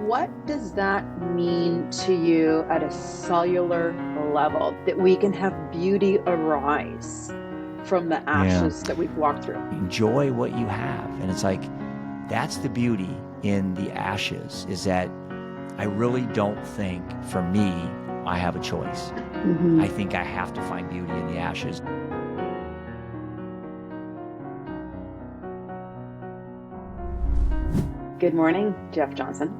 What does that mean to you at a cellular level that we can have beauty arise from the Yeah. ashes that we've walked through? Enjoy what you have. And it's like, that's the beauty in the ashes, is that I really don't think, for me, I have a choice. I think I have to find beauty in the ashes. Good morning, Jeff Johnston.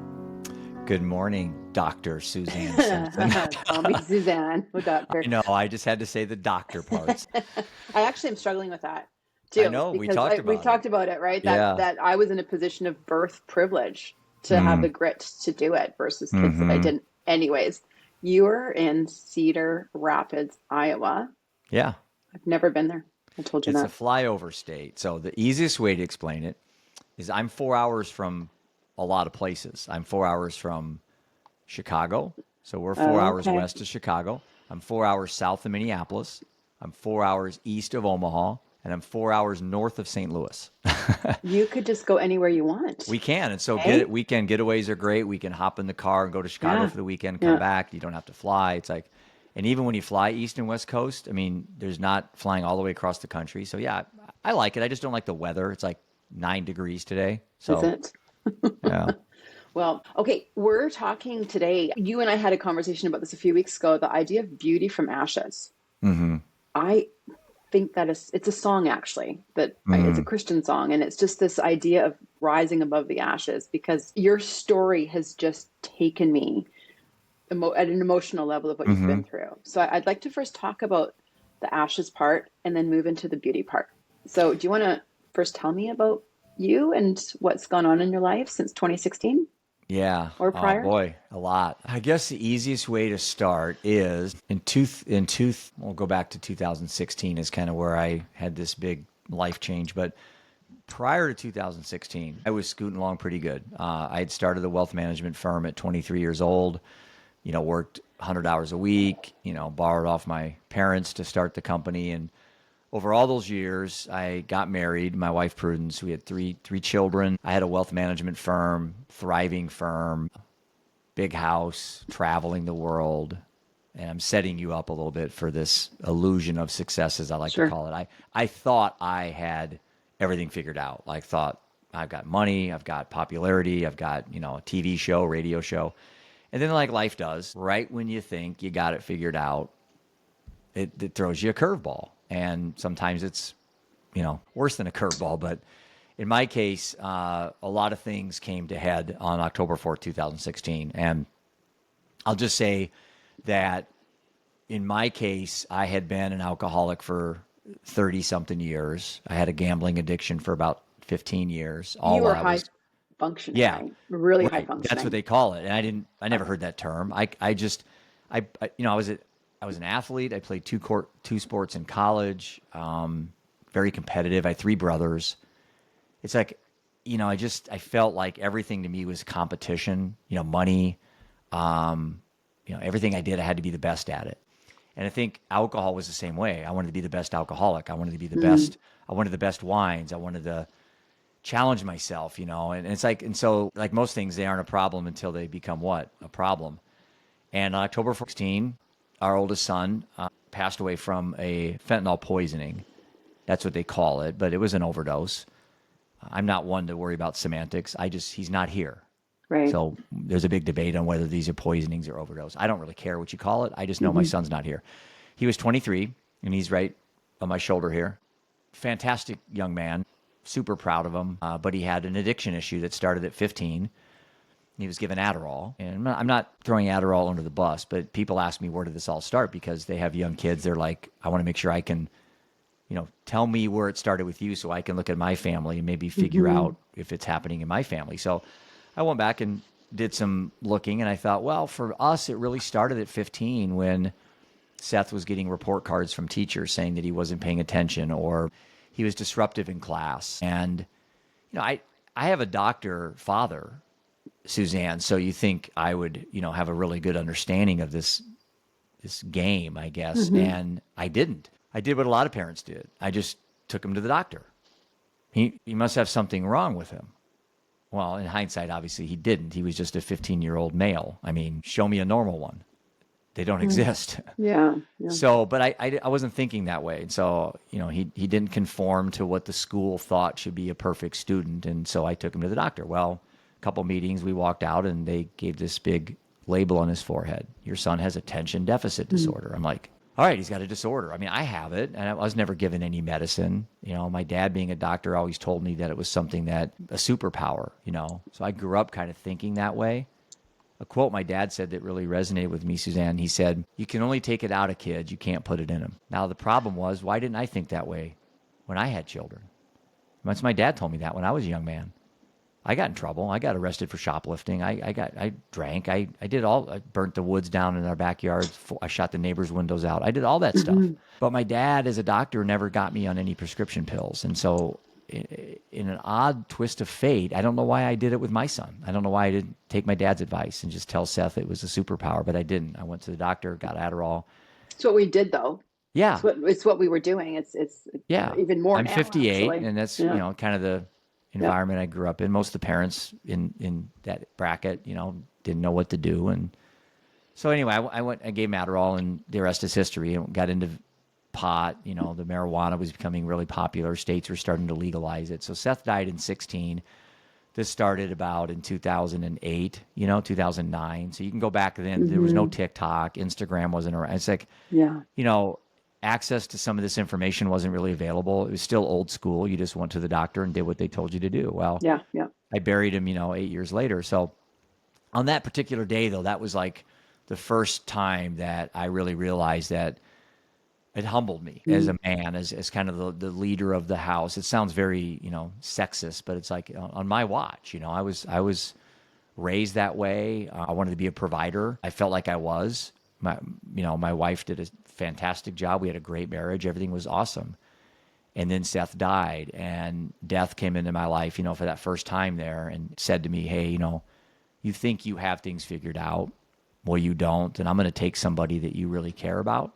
Good morning, Dr. Suzanne Simpson. Call me Suzanne, the doctor. I know, I just had to say the doctor parts. I actually am struggling with that I too, know, we because talked we about it. talked about it, right? That Yeah. that I was in a position of birth privilege to have the Mm. grit to do it versus kids that I Mm-hmm. didn't. Anyways, you were in Cedar Rapids, Iowa. Yeah. I've never been there. I told you It's a that. flyover state. So the easiest way to explain it is I'm 4 hours from a lot of places. I'm 4 hours from Chicago. So we're 4 hours Okay. west of Chicago. I'm 4 hours south of Minneapolis. I'm 4 hours east of Omaha. And I'm 4 hours north of St. Louis. You could just go anywhere you want. We can. And so Hey? weekend getaways are great. We can hop in the car and go to Chicago Yeah. for the weekend, come Yeah. back. You don't have to fly. It's like, and even when you fly east and west coast, I mean, there's not flying all the way across the country. So yeah, I like it. I just don't like the weather. It's like 9 degrees today. Is So it? yeah. Well, okay, we're talking today. You and I had a conversation about this a few weeks ago, the idea of beauty from ashes. Mm-hmm. I think that it's a song actually, that it's a Mm. Christian song. And it's just this idea of rising above the ashes because your story has just taken me at an emotional level of what you've Mm-hmm. been through. So I'd like to first talk about the ashes part and then move into the beauty part. So do you want to first tell me about you and what's gone on in your life since 2016 Yeah. or Oh prior? boy, a lot. I guess the easiest way to start is we'll go back to 2016 is kind of where I had this big life change. But prior to 2016, I was scooting along pretty good. I had started a wealth management firm at 23 years old. Worked 100 hours a week. Borrowed off my parents to start the company, and over all those years, I got married. My wife Prudence. We had three children. I had a wealth management firm, thriving firm, big house, traveling the world. And I'm setting you up a little bit for this illusion of success, as I like to Sure. call it. I thought I had everything figured out. Like thought I've got money, I've got popularity, I've got, a TV show, radio show. And then like life does, right when you think you got it figured out, it throws you a curveball. And sometimes it's, worse than a curveball. But in my case, a lot of things came to head on October 4th, 2016. And I'll just say that in my case, I had been an alcoholic for 30 something years. I had a gambling addiction for about 15 years, all You while were I high was, functioning, yeah, right? Really high right. That's what functioning. they call it. And I never heard that term. I just, I was an athlete. I played two sports in college. Very competitive. I had three brothers. It's like, I felt like everything to me was competition, money, everything I did, I had to be the best at it. And I think alcohol was the same way. I wanted to be the best alcoholic. I wanted to be the Mm. best. I wanted the best wines. I wanted to challenge myself, and it's like, and so like most things, they aren't a problem until they become what? A problem. And on October 16, our oldest son passed away from a fentanyl poisoning. That's what they call it, but it was an overdose. I'm not one to worry about semantics. He's not here. Right. So there's a big debate on whether these are poisonings or overdose. I don't really care what you call it. I just know my Hmm. son's not here. He was 23, and he's right on my shoulder here. Fantastic young man. Super proud of him. But he had an addiction issue that started at 15. He was given Adderall. And I'm not throwing Adderall under the bus, but people ask me, where did this all start? Because they have young kids. They're like, I want to make sure I can, tell me where it started with you so I can look at my family and maybe figure Hmm. out if it's happening in my family. So I went back and did some looking, and I thought, well, for us, it really started at 15 when Seth was getting report cards from teachers saying that he wasn't paying attention or he was disruptive in class. And, I have a doctor father, Suzanne, so you think I would, have a really good understanding of this game, I guess. Hmm. And I didn't. I did what a lot of parents did. I just took him to the doctor. He must have something wrong with him. Well, in hindsight, obviously he didn't. He was just a 15-year-old male. I mean, show me a normal one. They don't Mm. exist. Yeah. Yeah. So, but I wasn't thinking that way. And so, he didn't conform to what the school thought should be a perfect student. And so I took him to the doctor. Well, a couple meetings, we walked out and they gave this big label on his forehead. Your son has attention deficit Mm. disorder. I'm like, all right, he's got a disorder. I mean, I have it, and I was never given any medicine. My dad being a doctor always told me that it was something that a superpower. So I grew up kind of thinking that way. A quote my dad said that really resonated with me, Suzanne. He said, "You can only take it out of kids. You can't put it in them." Now, the problem was, why didn't I think that way when I had children? Once my dad told me that when I was a young man. I got in trouble. I got arrested for shoplifting. I drank. I did all. I burnt the woods down in our backyard. I shot the neighbors' windows out. I did all that stuff. Hmm. But my dad, as a doctor, never got me on any prescription pills. And so, in an odd twist of fate, I don't know why I did it with my son. I don't know why I didn't take my dad's advice and just tell Seth it was a superpower, but I didn't. I went to the doctor, got Adderall. It's what we did, though. Yeah, It's what we were doing. It's yeah. even more I'm now, 58, actually. and that's Yeah. kind of the Yeah. environment I grew up in. Most of the parents in that bracket, didn't know what to do, and so anyway, I gave him Adderall, and the rest is history. And got into pot. The marijuana was becoming really popular. States were starting to legalize it. So Seth died in 16. This started about in 2008, 2009. So you can go back then. There was no Hmm. TikTok, Instagram wasn't around. It's like, Yeah. you know, access to some of this information wasn't really available. It was still old school. You just went to the doctor and did what they told you to do. Well, Yeah. Yeah. I buried him, 8 years later. So on that particular day, though, that was like the first time that I really realized that it humbled me as Mm. a man, as kind of the leader of the house. It sounds very, sexist, but it's like on my watch, I was raised that way. I wanted to be a provider. I felt like I was. My wife did a fantastic job. We had a great marriage. Everything was awesome. And then Seth died, and death came into my life, for that first time there, and said to me, "Hey, you think you have things figured out. Well, you don't. And I'm going to take somebody that you really care about.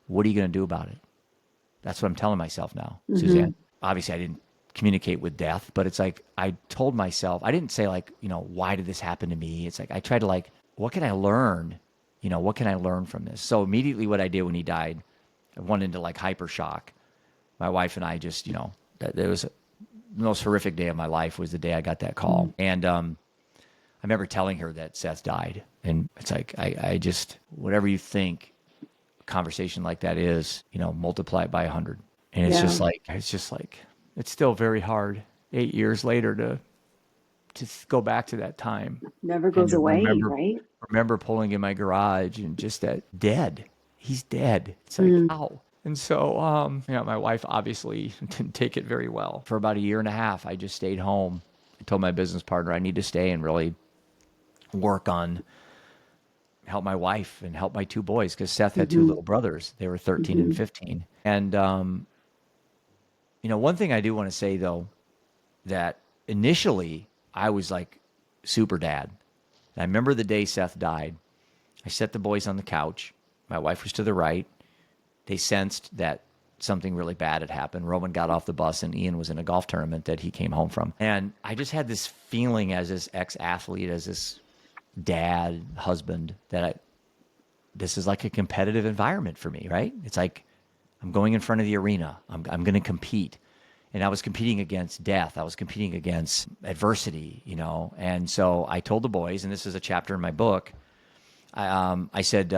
What are you going to do about it?" That's what I'm telling myself now, Hmm. Suzanne. Obviously, I didn't communicate with death, but it's like I told myself, I didn't say, like, why did this happen to me? It's like I tried to, like, what can I learn? What can I learn from this? So immediately what I did when he died, I went into like hyper shock. My wife and I just, it was the most horrific day of my life was the day I got that call. And I remember telling her that Seth died. And it's like, I just, whatever you think a conversation like that is, multiply it by 100. And Yeah. it's still very hard 8 years later to go back to that time Never and goes to away, remember, right? remember pulling in my garage and just that dead. He's dead. It's like, Mm. ow. And so, my wife obviously didn't take it very well. For about a year and a half, I just stayed home. I told my business partner I need to stay and really work on help my wife and help my two boys because Seth had two Hmm. little brothers. They were 13 and Hmm. 15. And, one thing I do want to say though, that initially I was like super dad. And I remember the day Seth died. I set the boys on the couch. My wife was to the right. They sensed that something really bad had happened. Roman got off the bus and Ian was in a golf tournament that he came home from. And I just had this feeling as this ex-athlete, as this dad, husband, that this is like a competitive environment for me, right? It's like I'm going in front of the arena. I'm going to compete. And I was competing against death. I was competing against adversity, And so I told the boys, and this is a chapter in my book, I said,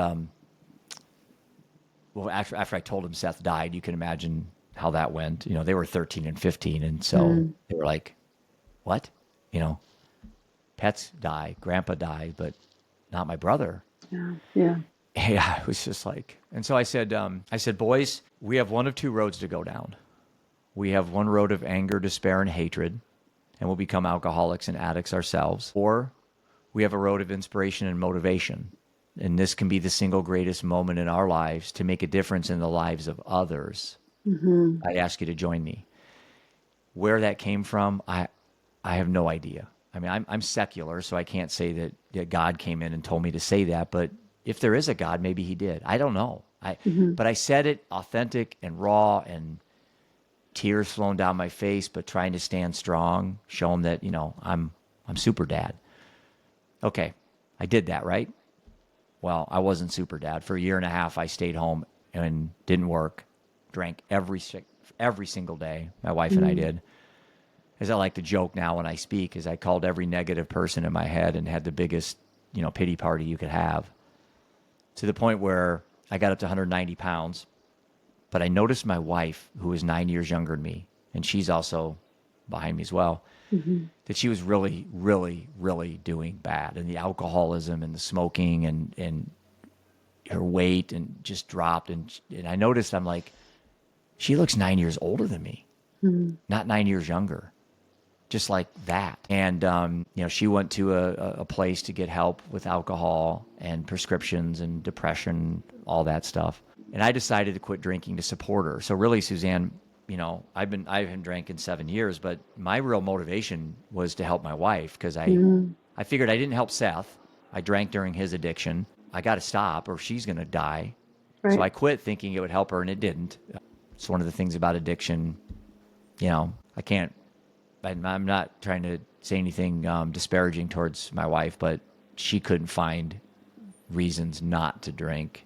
well, after I told them Seth died, you can imagine how that went. They were 13 and 15. And so Mm. they were like, what? Pets die, grandpa died, but not my brother. Yeah. Yeah. Yeah, it was just like, and so I said, boys, we have one of two roads to go down. We have one road of anger, despair, and hatred, and we'll become alcoholics and addicts ourselves. Or we have a road of inspiration and motivation. And this can be the single greatest moment in our lives to make a difference in the lives of others. Hmm. I ask you to join me. Where that came from, I have no idea. I mean, I'm secular, so I can't say that God came in and told me to say that. But if there is a God, maybe he did. I don't know. Hmm. But I said it authentic and raw and tears flowing down my face, but trying to stand strong, show him that, I'm super dad. Okay, I did that, right? Well, I wasn't super dad. For a year and a half, I stayed home and didn't work, drank every single day. My wife and I Mm. did. As I like to joke now when I speak, is I called every negative person in my head and had the biggest, pity party you could have, to the point where I got up to 190 pounds. But I noticed my wife, who is 9 years younger than me, and she's also behind me as well, Hmm. that she was really, really, really doing bad. And the alcoholism and the smoking and her weight and just dropped. And I noticed, I'm like, she looks 9 years older than me, Mm. not 9 years younger, just like that. And, she went to a place to get help with alcohol and prescriptions and depression, all that stuff. And I decided to quit drinking to support her. So really, Suzanne, I haven't drank in 7 years, but my real motivation was to help my wife, because Mm. I figured I didn't help Seth. I drank during his addiction. I got to stop or she's going to die. So Right. I quit thinking it would help her, and it didn't. It's one of the things about addiction. I can't, I'm not trying to say anything disparaging towards my wife, but she couldn't find reasons not to drink.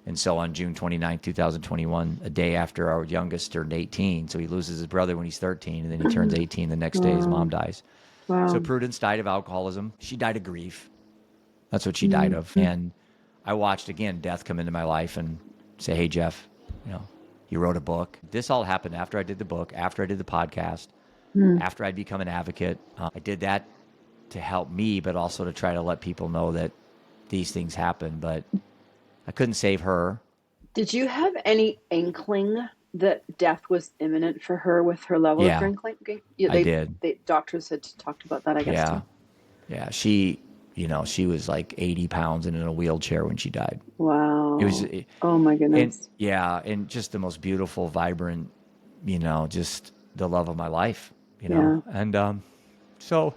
And so on June 29th, 2021, a day after our youngest turned 18, so he loses his brother when he's 13, and then he turns Mhm. 18 the next day, his mom Wow. dies. So Wow. Prudence died of alcoholism. She died of grief. That's what she died Mm. of. And I watched, again, death come into my life and say, hey, Jeff, you wrote a book. This all happened after I did the book, after I did the podcast, Mm. after I'd become an advocate. I did that to help me, but also to try to let people know that these things happen. But I couldn't save her. Did you have any inkling that death was imminent for her with her level of Yeah, drinking? Yeah, I did. they doctors had talked about that, I guess, Yeah. too. Yeah. She was like 80 pounds and in a wheelchair when she died. It was, Wow. Oh my and goodness. yeah, and just the most beautiful, vibrant, just the love of my life. Yeah. And so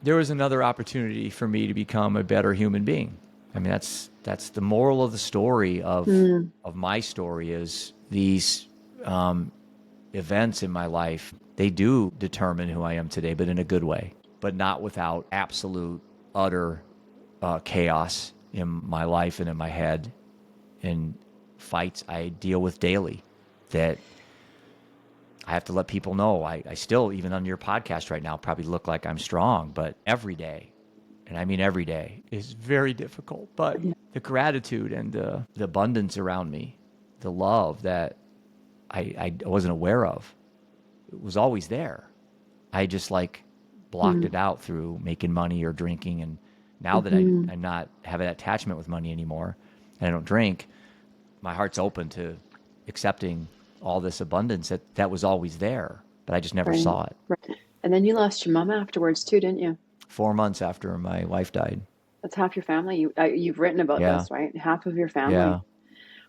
there was another opportunity for me to become a better human being. I mean, that's the moral of the story Mm. of my story is these events in my life. They do determine who I am today, but in a good way, but not without absolute, utter chaos in my life and in my head, and fights I deal with daily that I have to let people know. I still, even on your podcast right now, probably look like I'm strong, but every day, and I mean every day, is very difficult. But Yeah. the gratitude and the abundance around me, the love that I wasn't aware of, it was always there. I just like blocked Mm. it out through making money or drinking. And now that Hmm. I'm not having that attachment with money anymore and I don't drink, my heart's open to accepting all this abundance that was always there, but I just never Right. saw it. Right. And then you lost your mom afterwards too, didn't you? 4 months after my wife died. That's half your family. You've written about Yeah, this, right? Half of your family. yeah, yeah.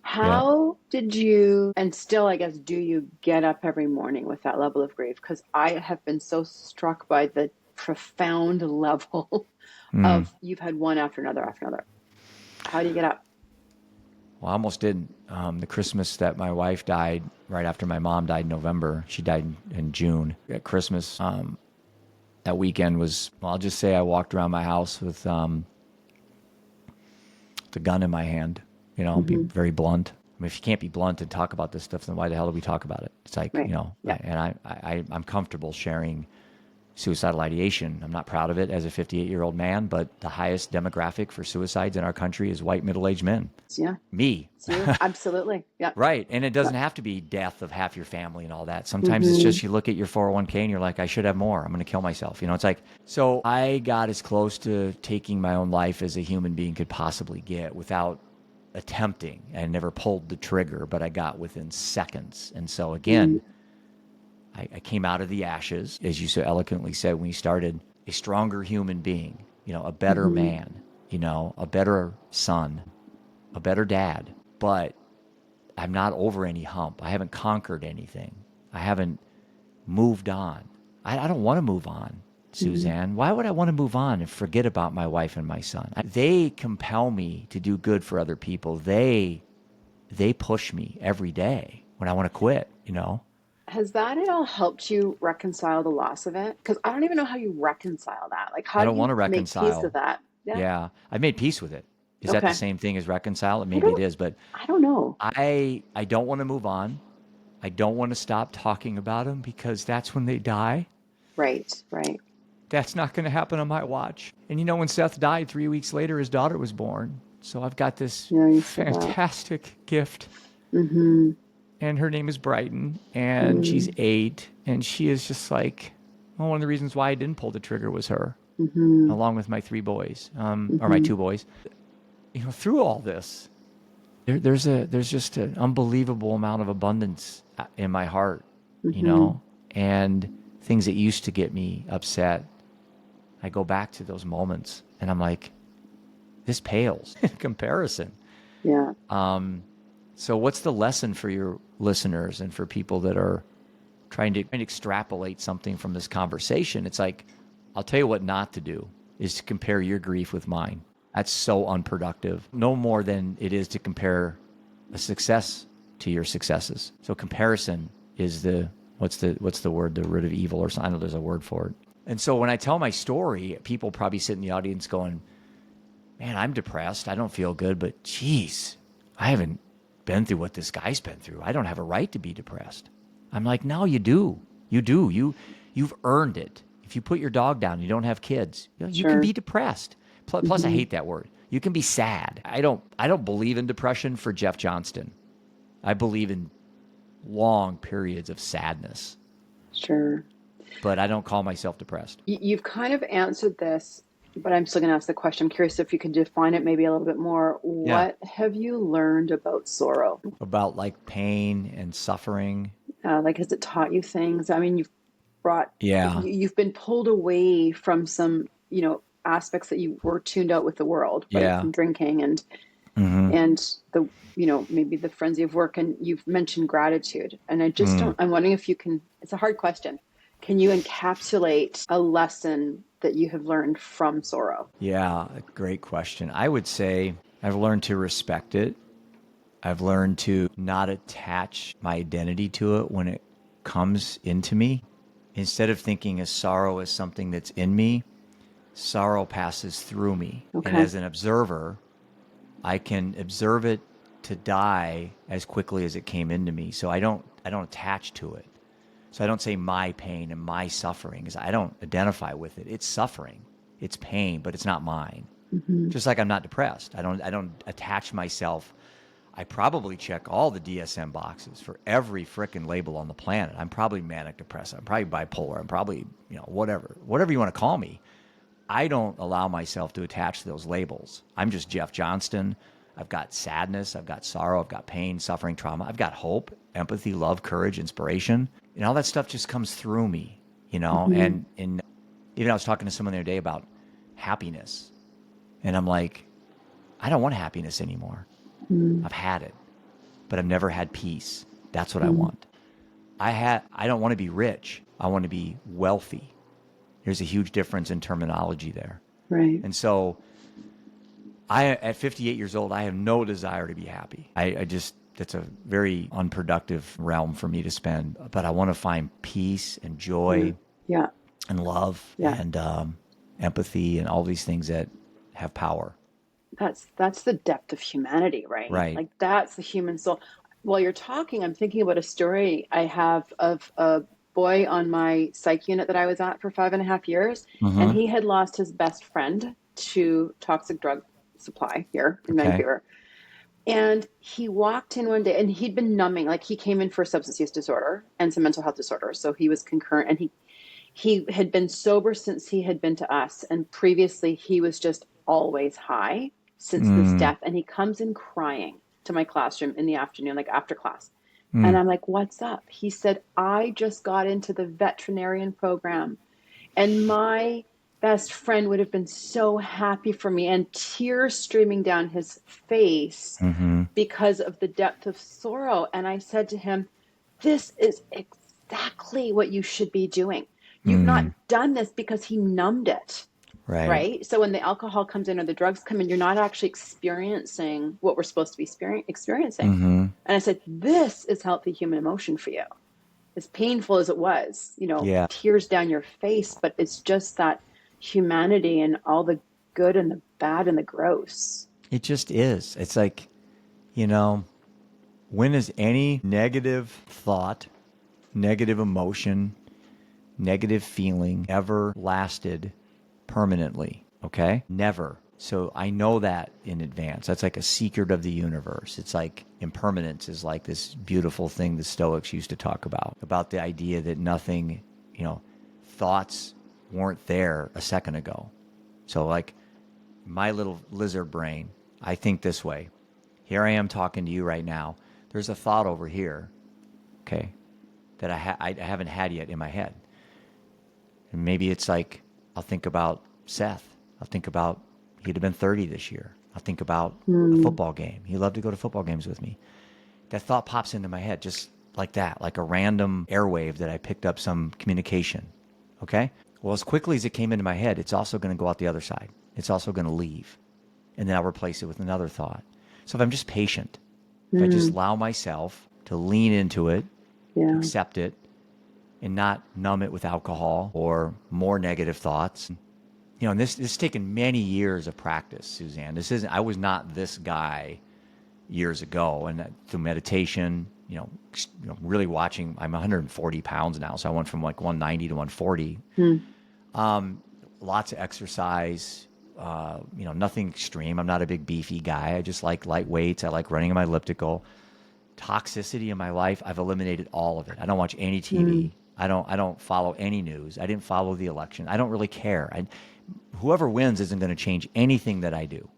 How did you, and still, I guess, do you get up every morning with that level of grief? Because I have been so struck by the profound level Mm. of you've had one after another after another. How do you get up? Well, I almost didn't. The Christmas that my wife died, right after my mom died in November, she died in June. At Christmas, that weekend was, well, I'll just say I walked around my house with the gun in my hand, be Hmm. very blunt. I mean, if you can't be blunt and talk about this stuff, then why the hell do we talk about it? It's like, Right. Yeah. I'm comfortable sharing suicidal ideation. I'm not proud of it as a 58-year-old man, but the highest demographic for suicides in our country is white middle-aged men. Yeah. Me. It's you. Absolutely. Yeah. Right. And it Yeah. doesn't have to be death of half your family and all that. Sometimes it's Hmm. just you look at your 401k and you're like, I should have more. I'm going to kill myself. It's like, so I got as close to taking my own life as a human being could possibly get without attempting. I never pulled the trigger, but I got within seconds. And so Mm. again, I came out of the ashes, as you so eloquently said when you started, a stronger human being, a better Hmm. man, a better son, a better dad. But I'm not over any hump. I haven't conquered anything. I haven't moved on. I don't want to move on, Hmm. Suzanne. Why would I want to move on and forget about my wife and my son? They compel me to do good for other people. They push me every day when I want to quit. Has that at all helped you reconcile the loss of it? Because I don't even know how you reconcile that. Like, I how do don't want you to make peace with reconcile. that? Yeah. Yeah, I made peace with it. Is that the Okay. same thing as reconcile? I Maybe it don't, is, but I don't know. I don't want to move on. I don't want to stop talking about them because that's when they die. Right. Right. That's not going to happen on my watch. And you know, when Seth died 3 weeks later, his daughter was born. So I've got this Yeah, you said that. fantastic gift, Mm-hmm. and her name is Brighton, and she's Mm, 8, and she is just like, well, one of the reasons why I didn't pull the trigger was her, mm-hmm. along with my 3 boys, or my Mm-hmm. 2 boys. You know, through all this, there's just an unbelievable amount of abundance in my heart, you Mm-hmm. know, and things that used to get me upset. I go back to those moments, and I'm like, this pales in comparison. Yeah. So, what's the lesson for your listeners and for people that are trying to extrapolate something from this conversation? It's like, I'll tell you what not to do is to compare your grief with mine. That's so unproductive. No more than it is to compare a success to your successes. So comparison is the what's the word? The root of evil, or something. I know there's a word for it. And so when I tell my story, people probably sit in the audience going, "Man, I'm depressed. I don't feel good, but geez, I haven't been through what this guy's been through. I don't have a right to be depressed." I'm like, "No, you do. You do. You've earned it. If you put your dog down, you don't have kids. You can Sure. be depressed. Plus, I Mm-hmm. hate that word. You can be sad. I don't believe in depression for Jeff Johnston. I believe in long periods of sadness, Sure. but I don't call myself depressed. You've kind of answered this, but I'm still going to ask the question. I'm curious if you could define it maybe a little bit more. Yeah. What have you learned about sorrow? About like pain and suffering. Like, has it taught you things? I mean, brought Yeah. you've been pulled away from some, aspects that you were tuned out with the world, right? Yeah. From drinking Mm-hmm. and the, maybe the frenzy of work. And you've mentioned gratitude. And I just Mm. don't, I'm wondering if you can, it's a hard question. Can you encapsulate a lesson that you have learned from sorrow? Yeah, a great question. I would say I've learned to respect it. I've learned to not attach my identity to it when it comes into me. Instead of thinking of sorrow as something that's in me, sorrow passes through me. And Okay. as an observer, I can observe it to die as quickly as it came into me. So I don't attach to it. So I don't say my pain and my suffering, because I don't identify with it. It's suffering. It's pain, but it's not mine. Mm-hmm. Just like I'm not depressed. I don't attach myself. I probably check all the DSM boxes for every frickin' label on the planet. I'm probably manic depressive. I'm probably bipolar. I'm probably, whatever you want to call me. I don't allow myself to attach to those labels. I'm just Jeff Johnston. I've got sadness. I've got sorrow. I've got pain, suffering, trauma. I've got hope, empathy, love, courage, inspiration. And all that stuff just comes through me, Mm-hmm. and even I was talking to someone the other day about happiness. And I'm like, I don't want happiness anymore. Mm-hmm. I've had it, but I've never had peace. That's what I want. I don't want to be rich. I want to be wealthy. There's a huge difference in terminology there. Right. And so at 58 years old, I have no desire to be happy. I just, that's a very unproductive realm for me to spend. But I want to find peace and Yeah. joy Yeah. and love Yeah. and empathy and all these things that have power. That's the depth of humanity, right? Right. Like that's the human soul. While you're talking, I'm thinking about a story I have of a boy on my psych unit that I was at for 5.5 years, and Mm-hmm. he had lost his best friend to toxic drug supply here in Okay. Vancouver. And he walked in one day and he'd been numbing, like he came in for substance use disorder and some mental health disorders. So he was concurrent and he had been sober since he had been to us. And previously he was just always high since this Mm, death. And he comes in crying to my classroom in the afternoon, like after class. And mm, I'm like, what's up? He said, I just got into the veterinarian program and my best friend would have been so happy for me, and tears streaming down his face mm-hmm. because of the depth of sorrow. And I said to him, this is exactly what you should be doing. You've not Mm, done this because he numbed it, right. right? So when the alcohol comes in or the drugs come in, you're not actually experiencing what we're supposed to be experiencing. Mm-hmm. And I said, this is healthy human emotion for you. as painful as it was, Yeah. tears down your face, but it's just that humanity and all the good and the bad and the gross. It just is. It's like, you know, when has any negative thought, negative emotion, negative feeling ever lasted permanently? Okay? Never. So I know that in advance. That's like a secret of the universe. It's like impermanence is like this beautiful thing the Stoics used to talk about the idea that nothing, thoughts weren't there a second ago. So, like, my little lizard brain, I think this way. Here I am talking to you right now. There's a thought over here, okay, that I haven't had yet in my head. And maybe it's like, I'll think about Seth. I'll think about, he'd have been 30 this year. I'll think about a Mm, football game. He loved to go to football games with me. That thought pops into my head just like that, like a random airwave that I picked up some communication. Okay? Well, as quickly as it came into my head, it's also going to go out the other side. It's also going to leave. And then I'll replace it with another thought. So if I'm just patient, if I just mm, allow myself to lean into it, yeah. accept it, and not numb it with alcohol or more negative thoughts. And this has taken many years of practice, Suzanne. I was not this guy years ago. And through meditation, really watching, I'm 140 pounds now. So I went from like 190 to 140. Mm, Lots of exercise, nothing extreme. I'm not a big beefy guy. I just like light weights. I like running on my elliptical. Toxicity in my life, I've eliminated all of it. I don't watch any mm, TV. I don't follow any news. I didn't follow the election. I don't really care. Whoever wins isn't going to change anything that I do.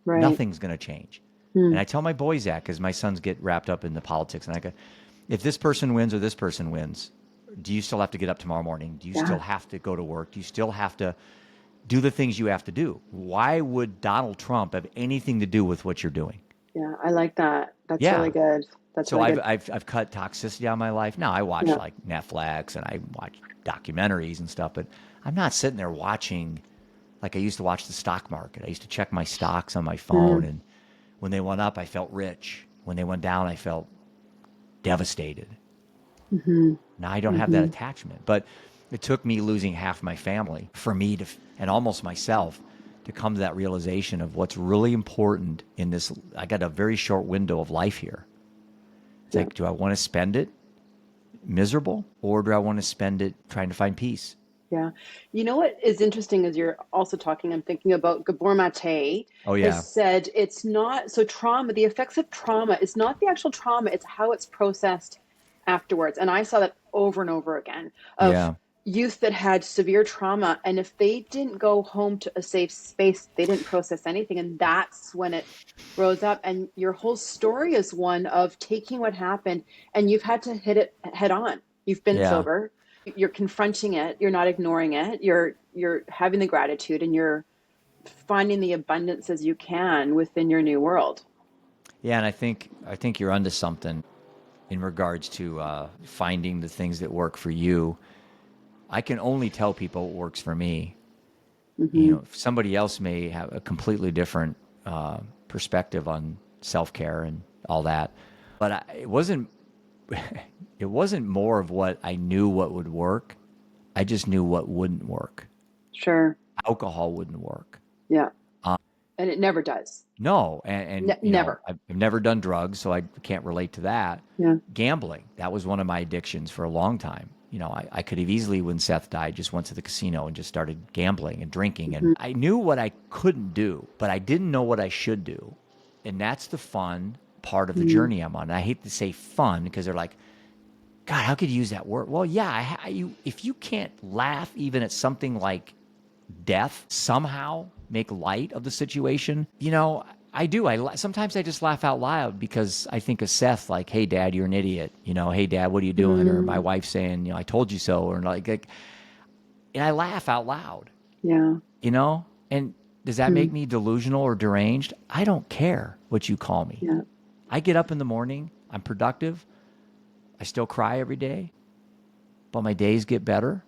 right. Nothing's going to change. And Mm, I tell my boys that because my sons get wrapped up in the politics. And I go, if this person wins or this person wins, do you still have to get up tomorrow morning? Do you still yeah. have to go to work? Do you still have to do the things you have to do? Why would Donald Trump have anything to do with what you're doing? Yeah. I like that. That's really Yeah. good. That's So really I've, good. I've, I've cut toxicity out of my life. Now I watch Yeah. like Netflix and I watch documentaries and stuff, but I'm not sitting there watching like I used to watch the stock market. I used to check my stocks on my phone, Mm, and when they went up, I felt rich. When they went down, I felt devastated. mm-hmm, Now I don't have that mm-hmm. attachment, but it took me losing half my family for me to, and almost myself, to come to that realization of what's really important in this. I got a very short window of life here. It's Yeah. like, do I want to spend it miserable or do I want to spend it trying to find peace? Yeah. You know what is interesting as you're also talking, I'm thinking about Gabor Mate Oh has yeah, said it's not so trauma, the effects of trauma is not the actual trauma, it's how it's processed afterwards. And I saw that over and over again of yeah, youth that had severe trauma. And if they didn't go home to a safe space, they didn't process anything. And that's when it rose up. And your whole story is one of taking what happened and you've had to hit it head on. You've been yeah. sober, you're confronting it, you're not ignoring it, you're having the gratitude and you're finding the abundance as you can within your new world. Yeah, and I think you're onto something in regards to finding the things that work for you. I can only tell people what works for me. Hmm. Somebody else may have a completely different perspective on self-care and all that, but it wasn't. It wasn't more of what I knew what would work. I just knew what wouldn't work. Sure. Alcohol wouldn't work. Yeah. And it never does. No, and Never. I've never done drugs, so I can't relate to that. Yeah. Gambling, that was one of my addictions for a long time. I could have easily, when Seth died, just went to the casino and just started gambling and drinking. And Hmm. I knew what I couldn't do, but I didn't know what I should do. And that's the fun part of the Hmm. journey I'm on. And I hate to say fun because they're like, God, how could you use that word? Well, yeah, if you can't laugh even at something like death, somehow make light of the situation, I do. Sometimes I just laugh out loud because I think of Seth, like, "Hey, Dad, you're an idiot." "Hey, Dad, what are you doing?" Or my Mm. wife saying, "I told you so," or and I laugh out loud. Yeah. And does that Hmm. make me delusional or deranged? I don't care what you call me. Yeah. I get up in the morning. I'm productive. I still cry every day, but my days get better.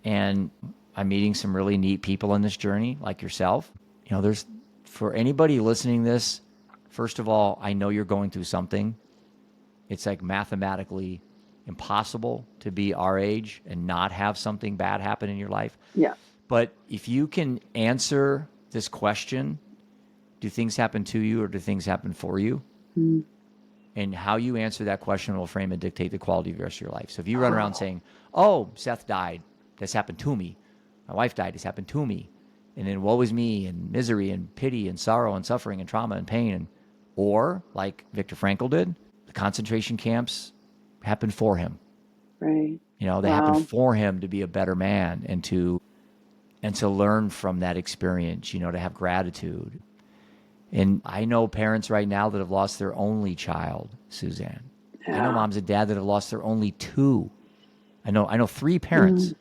And I'm meeting some really neat people on this journey, like yourself. There's for anybody listening to this, first of all, I know you're going through something. It's like mathematically impossible to be our age and not have something bad happen in your life. Yeah. But if you can answer this question, do things happen to you or do things happen for you? Mm. And how you answer that question will frame and dictate the quality of the rest of your life. So if you run around saying, oh, Seth died, that's happened to me. My wife died, it's happened to me. And then woe is me, and misery and pity and sorrow and suffering and trauma and pain. Or like Viktor Frankl did, the concentration camps happened for him. Right. You know, they happened for him to be a better man and to learn from that experience, you know, to have gratitude. And I know parents right now that have lost their only child, Suzanne. Yeah. I know moms and dads that have lost their only two. I know 3 parents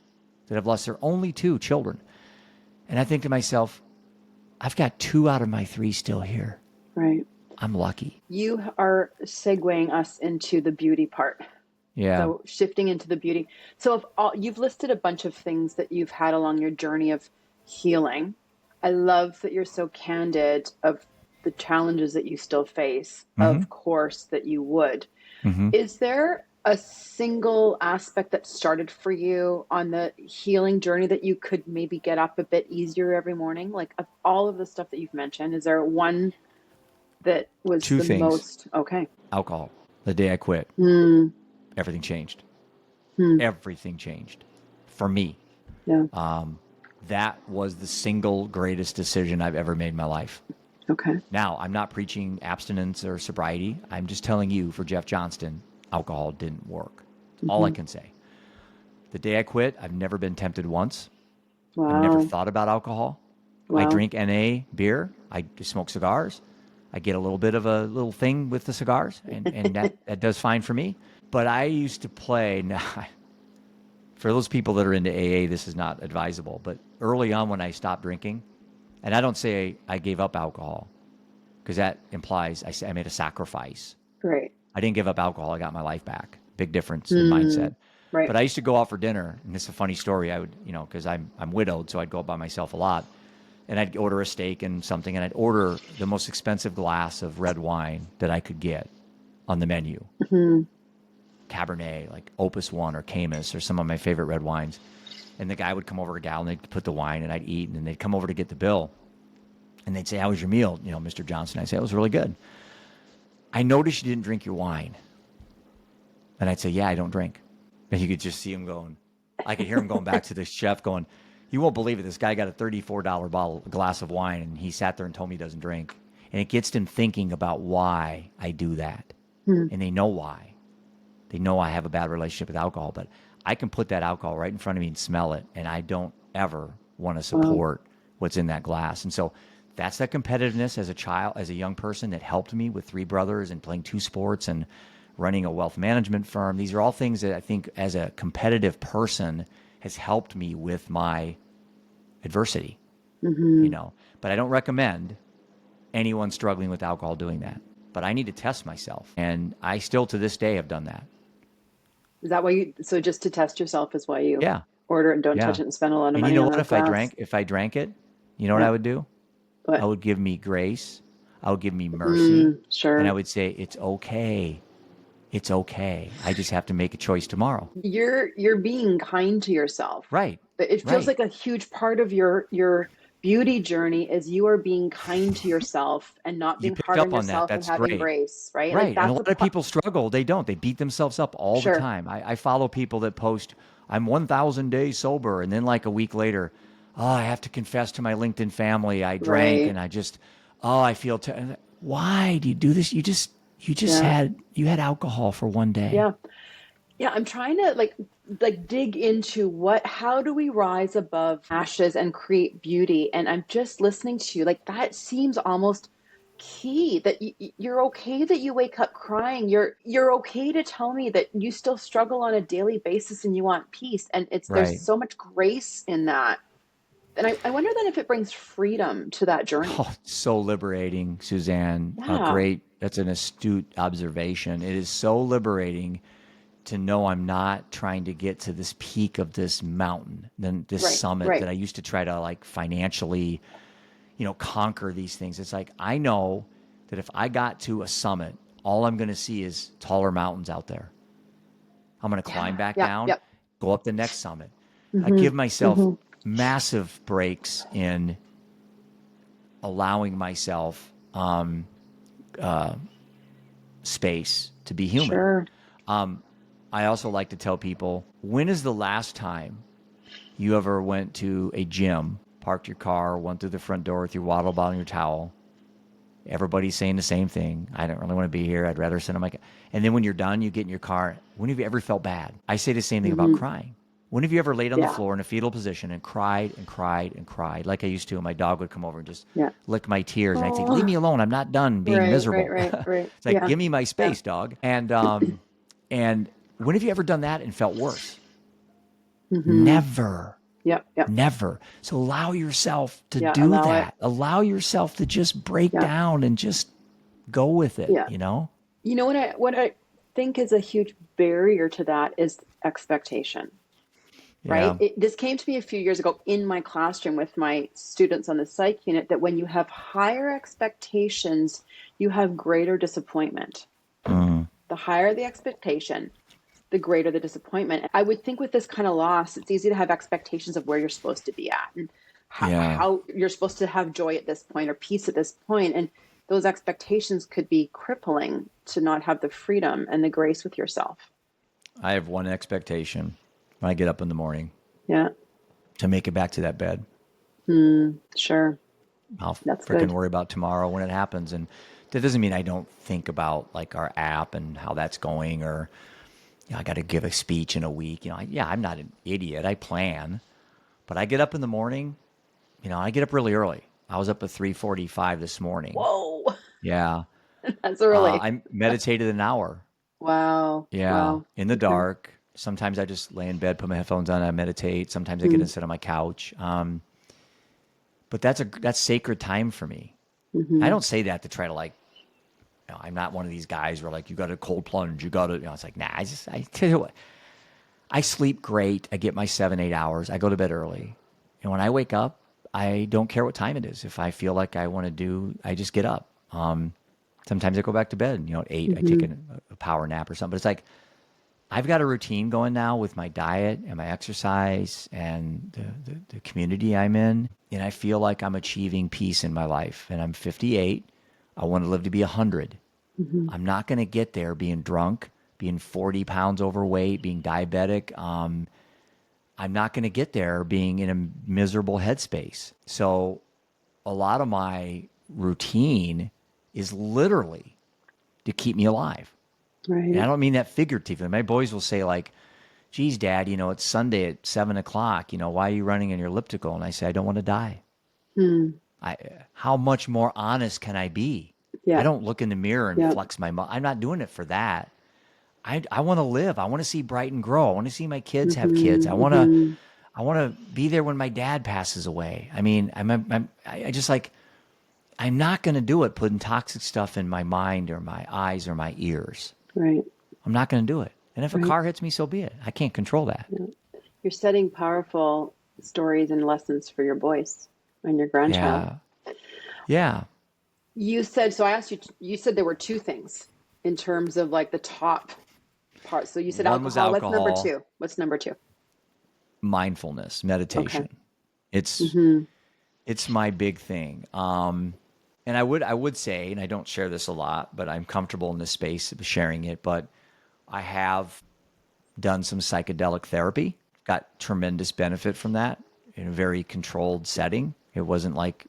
that have lost their only 2 children. And I think to myself, I've got 2 out of my 3 still here. Right. I'm lucky. You are segueing us into the beauty part. Yeah. So shifting into the beauty. So if you've listed a bunch of things that you've had along your journey of healing. I love that you're so candid of the challenges that you still face. Of course that you would. Is there a single aspect that started for you on the healing journey that you could maybe get up a bit easier every morning? Like, of all of the stuff that you've mentioned, is there one that was 2 the things. most? Okay. Alcohol. The day I quit, everything changed. Everything changed for me. Yeah. That was the single greatest decision I've ever made in my life. Okay. Now, I'm not preaching abstinence or sobriety. I'm just telling you, for Jeff Johnston, alcohol didn't work. All I can say. The day I quit, I've never been tempted once. Wow. I've never thought about alcohol. Wow. I drink NA beer. I smoke cigars. I get a little bit of a little thing with the cigars, and that does fine for me. But I used to play. Now, for those people that are into AA, this is not advisable. But early on when I stopped drinking, and I don't say I gave up alcohol, because that implies I made a sacrifice. Right. I didn't give up alcohol. I got my life back. Big difference in mindset. Right. But I used to go out for dinner, and this is a funny story. I would, you know, because I'm widowed, so I'd go out by myself a lot. And I'd order a steak and something, and I'd order the most expensive glass of red wine that I could get on the menu. Cabernet, like Opus One or Camus, or some of my favorite red wines. And the guy would come over, a gal, and they'd put the wine, and I'd eat, and then they'd come over to get the bill. And they'd say, how was your meal, you know, Mr. Johnston? I'd say, it was really good. I noticed you didn't drink your wine. And I'd say, yeah, I don't drink. And you could just see him going, I could hear him going back to the chef going, you won't believe it. This guy got a $34 glass of wine, and he sat there and told me he doesn't drink. And it gets them thinking about why I do that. And they know why. They know I have a bad relationship with alcohol, but I can put that alcohol right in front of me and smell it, and I don't ever want to support what's in that glass. And so that's that competitiveness as a child, as a young person, that helped me with 3 brothers and playing 2 sports and running a wealth management firm. These are all things that I think as a competitive person has helped me with my adversity, you know. But I don't recommend anyone struggling with alcohol doing that. But I need to test myself. And I still to this day have done that. Is that why you, so just to test yourself is why you order it and don't touch it and spend a lot of And money you know on what? that glass? If I drank it, you know what I would do? What? I would give me grace. I would give me mercy. Sure. And I would say, it's okay. It's okay. I just have to make a choice tomorrow. You're being kind to yourself. Right. It feels like a huge part of your beauty journey is you are being kind to yourself and not You being picked hard up on on that. yourself and That's having great. grace, right? Right. Like And a that's lot of people struggle. They don't. They beat themselves up all the time. I follow people that post, I'm 1,000 days sober. And then like a week later, oh, I have to confess to my LinkedIn family I drank and I just, I feel, why do you do this? You just had alcohol for one day. Yeah. Yeah, I'm trying to like dig into how do we rise above ashes and create beauty? And I'm just listening to you. Like that seems almost key that you're okay that you wake up crying. You're okay to tell me that you still struggle on a daily basis and you want peace. And there's so much grace in that. And I wonder then if it brings freedom to that journey. Oh, it's so liberating, Suzanne. Yeah. That's an astute observation. It is so liberating to know I'm not trying to get to this peak of this mountain, then this summit that I used to try to like financially, you know, conquer these things. It's like, I know that if I got to a summit, all I'm going to see is taller mountains out there. I'm going to climb Yeah. back Yep. down, Yep. go up the next summit. I Mm-hmm. give myself Mm-hmm. massive breaks in allowing myself space to be human. Sure. I also like to tell people, when is the last time you ever went to a gym, parked your car, went through the front door with your water bottle and your towel? Everybody's saying the same thing. I don't really want to be here. I'd rather sit on my. And then when you're done, you get in your car. When have you ever felt bad? I say the same thing about Mm-hmm. crying. When have you ever laid on the Yeah. floor in a fetal position and cried and cried and cried like I used to? And my dog would come over and just Yeah. lick my tears. And I'd say, "Leave Oh, me alone. I'm not done being right, right, miserable." right, right. It's like, Yeah. give me my Yeah. space, dog. And when have you ever done that and felt worse? Mm-hmm. Never. Yep. Yep. Never. So allow yourself to Yeah. do Allow it. that. Allow yourself to just break Yeah. down and just go with it, Yeah. you know? You know what I think is a huge barrier to that is expectation, right? Yeah. This came to me a few years ago in my classroom with my students on the psych unit that when you have higher expectations, you have greater disappointment. Mm. The higher the expectation, the greater the disappointment. I would think with this kind of loss, it's easy to have expectations of where you're supposed to be at and Yeah. how you're supposed to have joy at this point or peace at this point. And those expectations could be crippling to not have the freedom and the grace with yourself. I have one expectation when I get up in the morning Yeah. to make it back to that bed. Sure. I'll That's freaking good. worry about tomorrow when it happens. And that doesn't mean I don't think about like our app and how that's going or, you know, I got to give a speech in a week. You know, yeah, I'm not an idiot. I plan, but I get up in the morning, you know, I get up really early. I was up at 3:45 this morning. Whoa. Yeah. That's early. I meditated an hour. Wow. Yeah, Wow. in the Okay. dark. Sometimes I just lay in bed, put my headphones on, I meditate. Sometimes I get Mm-hmm. to sit on my couch. But that's sacred time for me. I Mm-hmm. don't say that to try to like. You know, I'm not one of these guys where like you got a cold plunge. You got to. You know, it's like nah. I tell you what. I sleep great. I get my 7-8 hours. I go to bed early, and when I wake up, I don't care what time it is. If I feel like I want to do, I just get up. Sometimes I go back to bed. You know, at 8, I take Mm-hmm. a power nap or something. But it's like I've got a routine going now with my diet and my exercise and the community I'm in. And I feel like I'm achieving peace in my life. And I'm 58. I want to live to be 100. Mm-hmm. I'm not going to get there being drunk, being 40 pounds overweight, being diabetic. I'm not going to get there being in a miserable headspace. So a lot of my routine is literally to keep me alive. And I Right. don't mean that figuratively. My boys will say like, geez, Dad, you know, it's Sunday at 7 o'clock. You know, why are you running in your elliptical? And I say, I don't want to die. Mm. I, how much more honest can I be? I Yeah. don't look in the mirror and Yeah. flex I'm not doing it for that. I want to live. I want to see Brighton grow. I want to see my kids have kids. Mm-hmm. Mm-hmm. I want to be there when my dad passes away. I mean, I just like, I'm not going to do it putting toxic stuff in my mind or my eyes or my ears. Right. I'm not going to do it. And if a Right. car hits me, so be it. I can't control that. Yeah. You're setting powerful stories and lessons for your boys and your grandchild. Yeah. Yeah. You said, so I asked you, you said there were two things in terms of like the top part. So you said One was alcohol. What's number alcohol, two? What's number two? mindfulness, Okay. meditation. It's Mm-hmm. it's my big thing. And I would say, and I don't share this a lot, but I'm comfortable in this space of sharing it. But I have done some psychedelic therapy. Got tremendous benefit from that in a very controlled setting. It wasn't like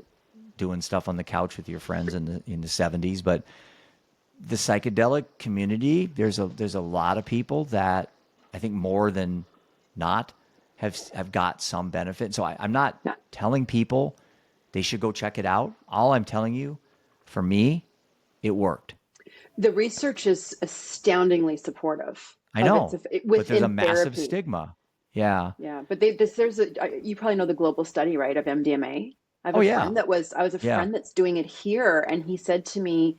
doing stuff on the couch with your friends in the 70s, but the psychedelic community, there's a lot of people that I think more than not have got some benefit. So I'm not Yeah. telling people they should go check it out. All I'm telling you, for me, it worked. The research is astoundingly supportive I of its know, but there's a within massive therapy. stigma. Yeah. Yeah, but there's you probably know the global study, right, of MDMA. Oh yeah. I was a Yeah. friend that's doing it here, and he said to me,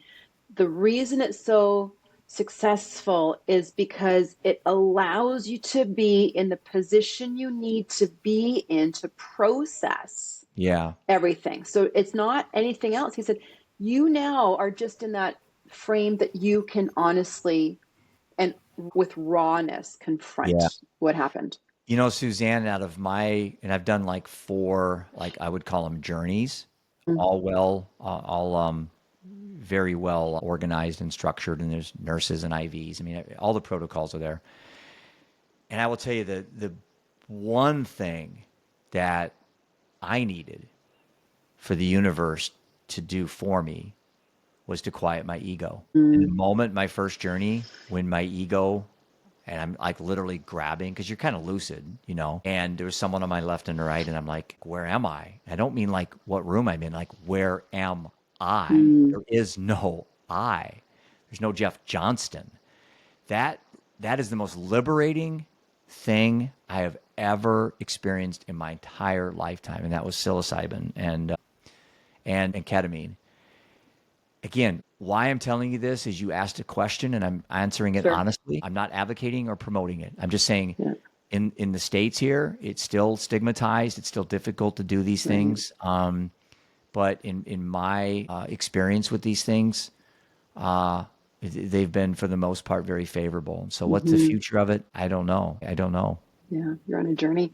the reason it's so successful is because it allows you to be in the position you need to be in to process Yeah. everything. So it's not anything else. He said, you now are just in that frame that you can honestly and with rawness Yeah. confront what happened. You know, Suzanne, out of and I've done like four, like I would call them journeys, Mm. all very well organized and structured, and there's nurses and IVs. I mean, all the protocols are there. And I will tell you the one thing that I needed for the universe to do for me was to quiet my ego. In the Mm. moment, my first journey, when my ego, and I'm like literally grabbing, because you're kind of lucid, you know, and there was someone on my left and right, and I'm like, where am I? I don't mean like what room I'm in, like, where am I? Mm. There is no I. There's no Jeff Johnston. That that is the most liberating thing I have ever experienced in my entire lifetime, and that was psilocybin and ketamine. Again, why I'm telling you this is you asked a question and I'm answering it Sure. honestly. I'm not advocating or promoting it. I'm just saying Yeah. in the States here, it's still stigmatized. It's still difficult to do these Right. things. But in my experience with these things, uh, they've been for the most part very favorable. So what's the Hmm. future of it? I don't know. I don't know. Yeah, you're on a journey.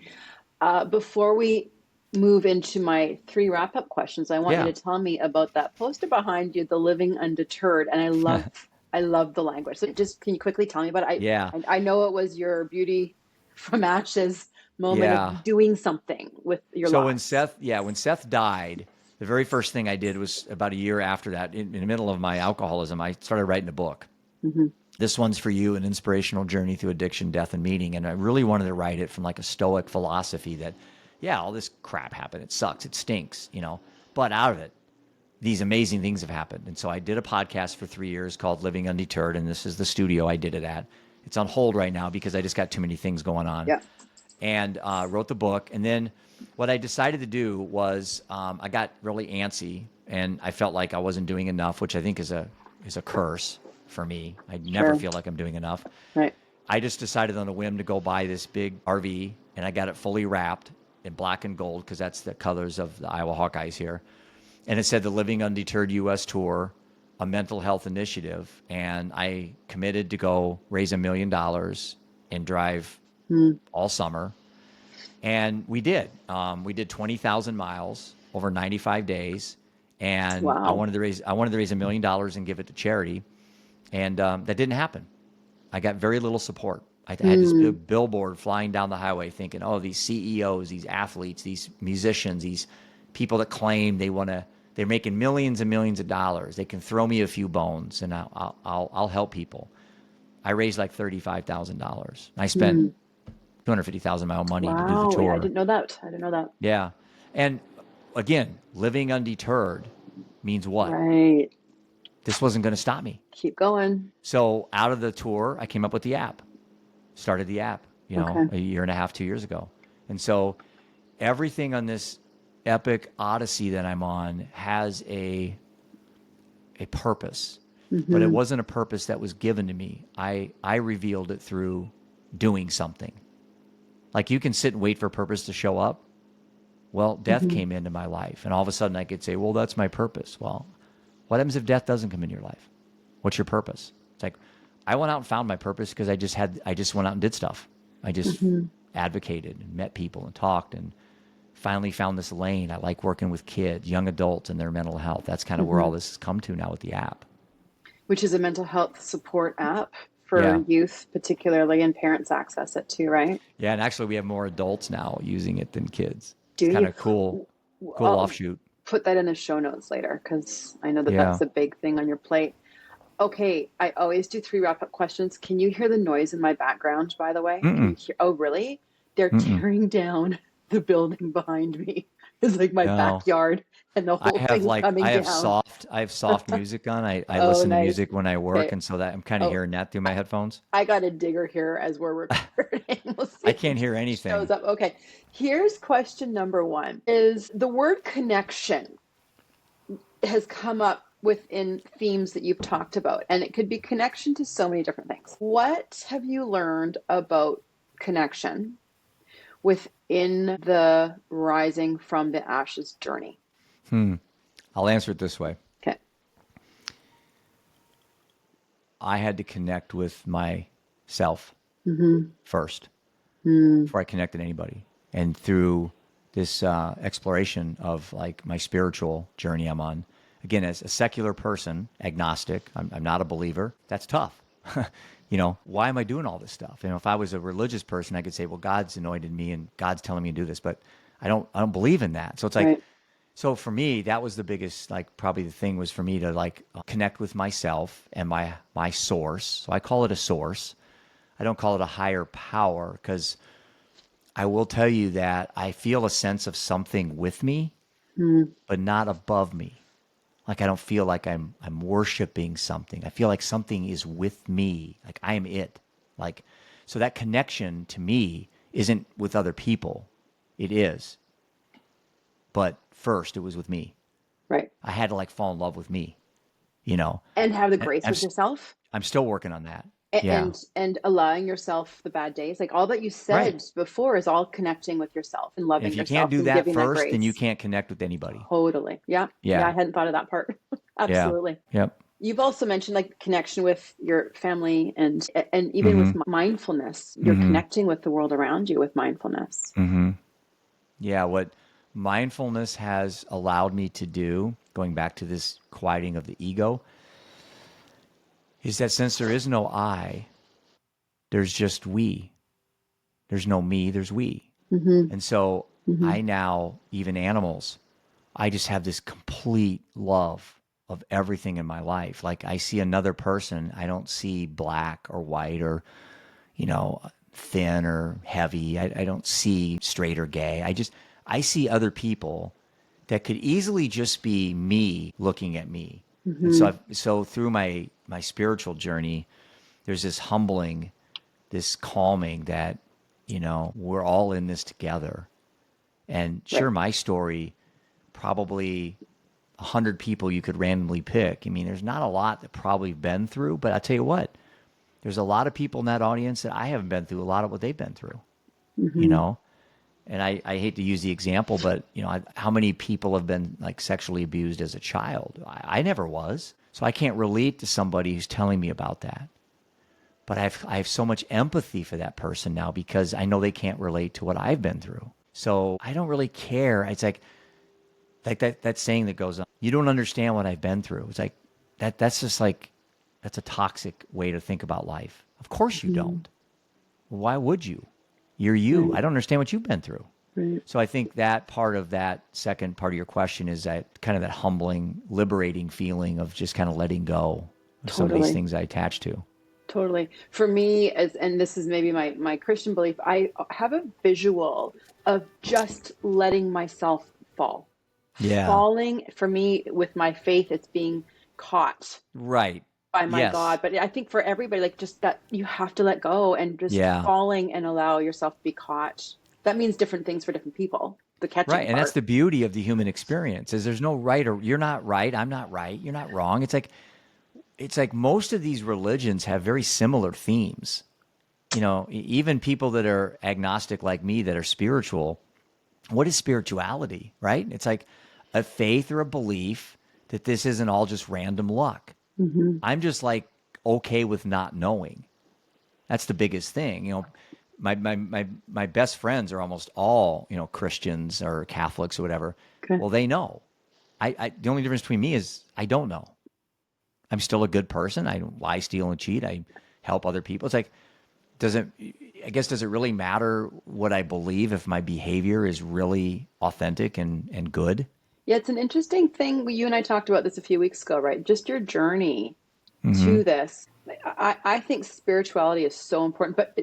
Before we move into my three wrap-up questions, I want you Yeah. to tell me about that poster behind you, the living undeterred. And I love the language. So just can you quickly tell me about it? Yeah. I know it was your beauty from ashes moment Yeah. of doing something with your So loss. when Seth died, the very first thing I did was about a year after that, in the middle of my alcoholism, I started writing a book. Hmm. This one's for you, an inspirational journey through addiction, death, and meaning. And I really wanted to write it from like a stoic philosophy that, yeah, all this crap happened. It sucks. It stinks, you know, but out of it, these amazing things have happened. And so I did a podcast for 3 years called Living Undeterred. And this is the studio I did it at. It's on hold right now because I just got too many things going on, Yeah. and wrote the book. And then what I decided to do was I got really antsy, and I felt like I wasn't doing enough, which I think is a curse for me. I never Sure. feel like I'm doing enough. Right. I just decided on a whim to go buy this big RV, and I got it fully wrapped in black and gold because that's the colors of the Iowa Hawkeyes here. And it said the Living Undeterred U.S. Tour, a mental health initiative. And I committed to go raise $1 million and drive Mm. all summer. And we did. We did 20,000 miles over 95 days. And Wow. I wanted to raise $1 million and give it to charity. And that didn't happen. I got very little support. I had this Mm. big billboard flying down the highway thinking, oh, these CEOs, these athletes, these musicians, these people that claim they're making millions and millions of dollars. They can throw me a few bones and I'll help people. I raised like $35,000. I spent Mm. 250,000 of my own money to do the Wow. I tour. didn't know that. I didn't know that. Yeah. And again, living undeterred means what? Right. This wasn't going to stop me. Keep going. So out of the tour, I came up with the app. Started the app, you know, Okay. a year and a half, 2 years ago. And so everything on this epic odyssey that I'm on has a purpose, but it Hmm. wasn't a purpose that was given to me. I revealed it through doing something. Like you can sit and wait for purpose to show up. Well, death Hmm. came into my life, and all of a sudden I could say, well, that's my purpose. Well, what happens if death doesn't come into your life? What's your purpose? It's like I went out and found my purpose because I just went out and did stuff. I just Hmm. advocated and met people and talked and finally found this lane. I like working with kids, young adults and their mental health. That's kind of where Hmm. all this has come to now with the app. Which is a mental health support app for Yeah. youth, particularly, and parents access it too, right? Yeah, and actually we have more adults now using it than kids. Do It's kind you? of cool I'll offshoot. put that in the show notes later because I know that Yeah. that's a big thing on your plate. Okay, I always do three wrap-up questions. Can you hear the noise in my background, by the way? Can you Mm-mm. hear? Oh, really? They're Mm-mm. tearing down the building behind me. It's like my No. backyard, and the whole thing's coming down. I have soft music on. I Oh, listen to nice. music when I work, Okay. and so that I'm kind of Oh, hearing that through my headphones. I got a digger here as we're recording. We'll I see if can't it hear shows anything. up. Okay. Here's question number one. Is the word connection has come up within themes that you've talked about, and it could be connection to so many different things. What have you learned about connection within the rising from the ashes journey? I'll answer it this way. Okay. I had to connect with my myself first before I connected anybody. And through this exploration of like my spiritual journey I'm on, again, as a secular person, agnostic, I'm not a believer. That's tough. Why am I doing all this stuff? If I was a religious person, I could say, well, God's anointed me and God's telling me to do this, but I don't believe in that. So it's like, Right. so for me, that was the biggest, like probably the thing was for me to like connect with myself and my source. So I call it a source. I don't call it a higher power, because I will tell you that I feel a sense of something with me, but not above me. Like I don't feel like I'm worshiping something. I feel like something is with me. Like I am it. Like, so that connection to me isn't with other people. It is. But first it was with me. Right. I had to like fall in love with me, you know. And have the And grace with yourself. I'm still working on that. Yeah. And allowing yourself the bad days, like all that you Right. said before is all connecting with yourself and And loving if you can't yourself do and that giving that first, then you grace. can't connect with anybody. Totally. Yeah. Yeah, I Yeah. hadn't thought of that part. Yeah. Absolutely. Yep. You've also mentioned like connection with your family and even Mm-hmm. with mindfulness. You're Mm-hmm. connecting with the world around you with mindfulness. Mm-hmm. Yeah. What mindfulness has allowed me to do, going back to this quieting of the ego, is that since there is no I, there's just we. There's no me, there's we. Mm-hmm. And so Mm-hmm. I now, even animals, I just have this complete love of everything in my life. Like I see another person, I don't see black or white or, thin or heavy. I don't see straight or gay. I see other people that could easily just be me looking at me. And Mm-hmm. so through my spiritual journey, there's this humbling, this calming that, we're all in this together. And Right. sure, my story, probably 100 people you could randomly pick. I mean, there's not a lot that probably been through, but I'll tell you what, there's a lot of people in that audience that I haven't been through a lot of what they've been through, you Mm-hmm. know? And I hate to use the example, but how many people have been like sexually abused as a child? I never was. So I can't relate to somebody who's telling me about that. But I have so much empathy for that person now because I know they can't relate to what I've been through. So I don't really care. It's like that saying that goes on, you don't understand what I've been through. It's like that's just like that's a toxic way to think about life. Of course you Mm-hmm. don't. Why would you? You're you. Right. I don't understand what you've been through. Right. So I think that part of that second part of your question is that kind of that humbling, liberating feeling of just kind of letting go of some of these Totally. things I attach to. Totally. For me, and this is maybe my Christian belief, I have a visual of just letting myself fall. Yeah. Falling for me with my faith, it's being caught Right. by my Yes. God. But I think for everybody, like just that you have to let go and just Yeah. falling and allow yourself to be caught. That means different things for different people, the catching Right. And that's part. the beauty of the human experience is there's no right or you're not right. I'm not right. You're not wrong. It's like most of these religions have very similar themes. Even people that are agnostic like me that are spiritual, what is spirituality, right? It's like a faith or a belief that this isn't all just random luck. Hmm. I'm just like okay with not knowing. That's the biggest thing. My best friends are almost all, Christians or Catholics or whatever. Okay. Well, they know. The only difference between me is I don't know. I'm still a good person. I don't lie, steal, and cheat. I help other people. It's like, does it, I guess, does it really matter what I believe if my behavior is really authentic and good? Yeah, it's an interesting thing. You and I talked about this a few weeks ago, right? Just your journey Hmm. to this. I think spirituality is so important, but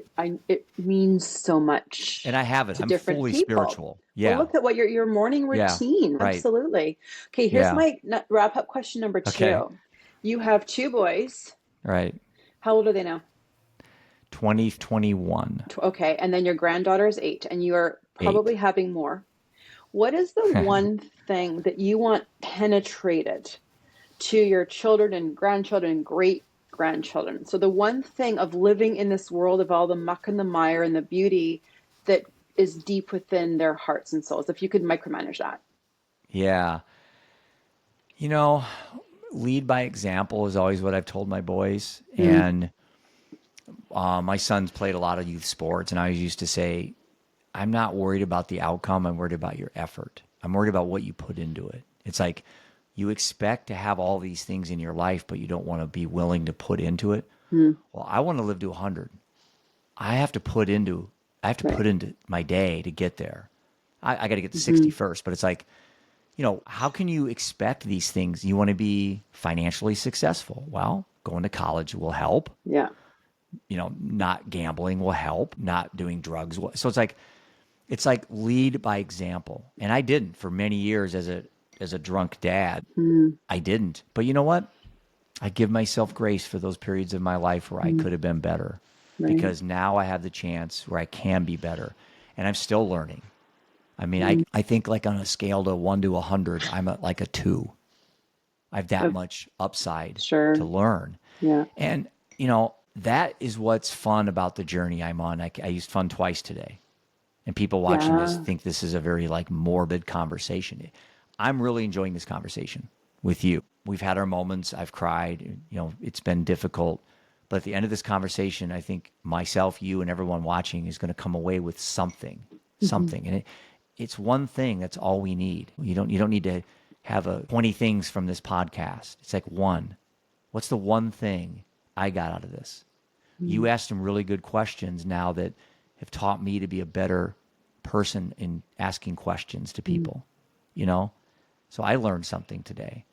it means so And much I have it. to I'm different fully people. spiritual. Well, Yeah. look at what your morning Yeah. routine. Right. Absolutely. Okay, here's Yeah. my wrap up question number Okay. two. You have two boys. Right. How old are they now? 2021. Okay, and then your granddaughter is 8, and you are Eight. probably having more. What is the one thing that you want penetrated to your children and grandchildren and great grandchildren? So the one thing of living in this world of all the muck and the mire and the beauty that is deep within their hearts and souls, if you could micromanage that. Yeah. You know, lead by example is always what I've told my boys. Mm, And My son's played a lot of youth sports, and I used to say, I'm not worried about the outcome. I'm worried about your effort. I'm worried about what you put into it. It's like you expect to have all these things in your life, but you don't want to be willing to put into it. Well, I want to live to 100. I have to put into Right. my day to get there. I got to get to Mm-hmm. 60 first, but it's like, how can you expect these things? You want to be financially successful. Well, going to college will help. Yeah. Not gambling will help. Not doing drugs will. So it's like lead by example. And I didn't for many years as a drunk dad. Mm-hmm. I didn't. But you know what? I give myself grace for those periods of my life where I could have been better, Right. because now I have the chance where I can be better. And I'm still learning. I mean, Mm-hmm. I think like on a scale to 1 to 100, I'm at like a 2. I have that Of, much upside to sure. learn. Yeah. And, that is what's fun about the journey I'm on. I used fun twice today. And people watching this Yeah. think this is a very like morbid conversation. I'm really enjoying this conversation with you. We've had our moments. I've cried. It's been difficult. But at the end of this conversation, I think myself, you, and everyone watching is going to come away with something, Mm-hmm. something. And it's one thing. That's all we need. You don't need to have 20 things from this podcast. It's like one. What's the one thing I got out of this? You asked some really good questions now that have taught me to be a better person in asking questions to Mm-hmm. people, you know? So I learned something today.